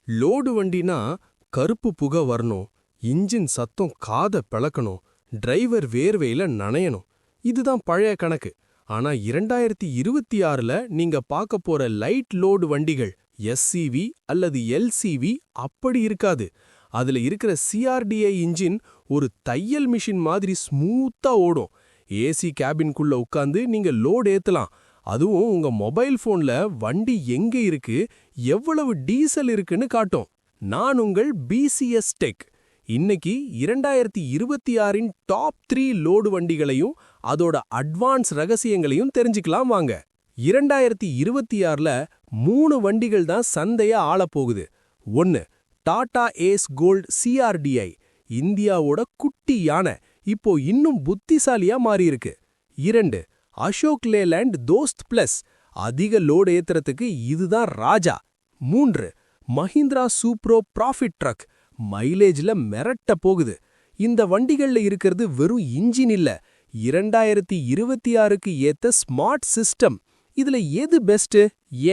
Load வண்டினா கருப்பு புகை வரணும், இன்ஜின் சத்தம் காத பிளக்கணும், டிரைவர் வேர்வையில நனையணும். இதுதான் பழைய கணக்கு. ஆனா 2026ல நீங்க பார்க்க போற லைட் லோடு வண்டிகள் எஸ்சிவி அல்லது எல்சிவி அப்படி இருக்காது. அதுல இருக்கிற சிஆர்டிஐ இன்ஜின் ஒரு தையல் மிஷின் மாதிரி ஸ்மூத்தா ஓடும். ஏசி கேபின்குள்ள உட்கார்ந்து நீங்க லோடு ஏத்தலாம். அதுவும் உங்க மொபைல் போன்ல வண்டி எங்க இருக்கு, எவ்வளவு டீசல் இருக்குன்னு காட்டும். நான் உங்கள் பிசிஎஸ் டெக். இன்னைக்கு 2026இன் டாப் 3 லோடு வண்டிகளையும் அதோட அட்வான்ஸ் ரகசியங்களையும் தெரிஞ்சுக்கலாம் வாங்க. 2026ல 3 வண்டிகள் தான் சந்தைய ஆளப்போகுது. 1. டாடா ஏஸ் கோல்ட் சிஆர்டிஐ, இந்தியாவோட குட்டி யானை, இப்போ இன்னும் புத்திசாலியா மாறியிருக்கு. 2. அசோக் லேலண்ட் தோஸ்த் பிளஸ், அதிக லோடு ஏத்துறதுக்கு இதுதான் ராஜா. 3. மஹிந்திரா சூப்ரோ ப்ராஃபிட் ட்ரக், மைலேஜ்ல மிரட்ட போகுது. இந்த வண்டிகள்ல இருக்கிறது வெறும் இன்ஜின் இல்ல, 2026க்கு ஏத்த ஸ்மார்ட் சிஸ்டம். இதுல எது பெஸ்ட்,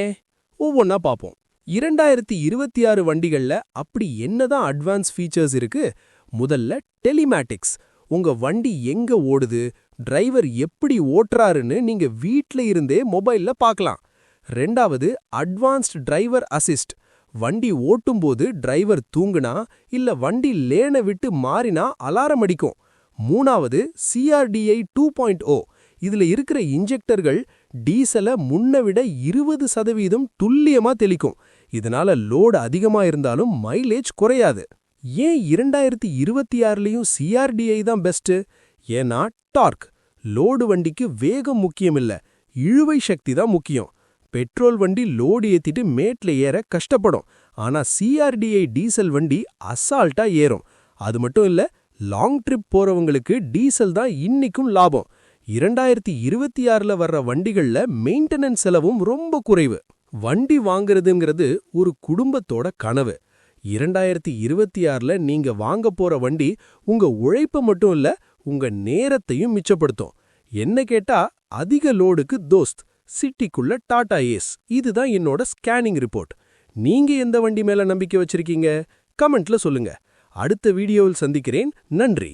ஏன், ஒவ்வொன்னா பாப்போம். 2026 வண்டிகள்ல அப்படி என்னதான் அட்வான்ஸ் ஃபீச்சர்ஸ் இருக்கு? முதல்ல டெலிமேட்டிக்ஸ். உங்க வண்டி எங்க ஓடுது, டிரைவர் எப்படி ஓட்டுறாருன்னு நீங்க வீட்ல இருந்தே மொபைல்ல பார்க்கலாம். 2வது அட்வான்ஸ்ட் டிரைவர் அசிஸ்ட். வண்டி ஓட்டும்போது டிரைவர் தூங்குனா இல்ல வண்டி லேனை விட்டு மாறினா அலாரம் அடிக்கும். 3வது சிஆர்டிஐ 2.0. இதுல இருக்கிற இன்ஜெக்டர்கள் டீசலை முன்ன விட 20% துல்லியமா தெளிக்கும். இதனால லோடு அதிகமா இருந்தாலும் மைலேஜ் குறையாது. ஏன் 2026லயும் சிஆர்டிஐ தான் பெஸ்ட்? ஏன்னா டார்க். லோடு வண்டிக்கு வேகம் முக்கியமில்ல, இழுவை சக்தி தான் முக்கியம். பெட்ரோல் வண்டி லோடு ஏத்திட்டு மேட்ல ஏற கஷ்டப்படும். ஆனா சிஆர்டிஐ டீசல் வண்டி அசால்ட்டா ஏறும். அது மட்டும் இல்ல, லாங் ட்ரிப் போறவங்களுக்கு டீசல் தான் இன்னிக்கும் லாபம். 2026ல வர்ற வண்டிகள்ல மெயின்டெனன்ஸ் செலவும் ரொம்ப குறைவு. வண்டி வாங்குறதுங்கிறது ஒரு குடும்பத்தோட கனவு. 2026ல நீங்க வாங்க போற வண்டி உங்க உழைப்ப மட்டும் இல்ல, உங்க நேரத்தையும் மிச்சப்படுத்தும். என்ன கேட்டா, அதிக லோடுக்கு தோஸ்த், சிட்டிக்குள்ள டாடா ஏஸ். இதுதான் என்னோட ஸ்கேனிங் ரிப்போர்ட். நீங்க எந்த வண்டி மேல நம்பிக்கை வச்சிருக்கீங்க? கமெண்ட்ல சொல்லுங்க. அடுத்த வீடியோவில் சந்திக்கிறேன். நன்றி.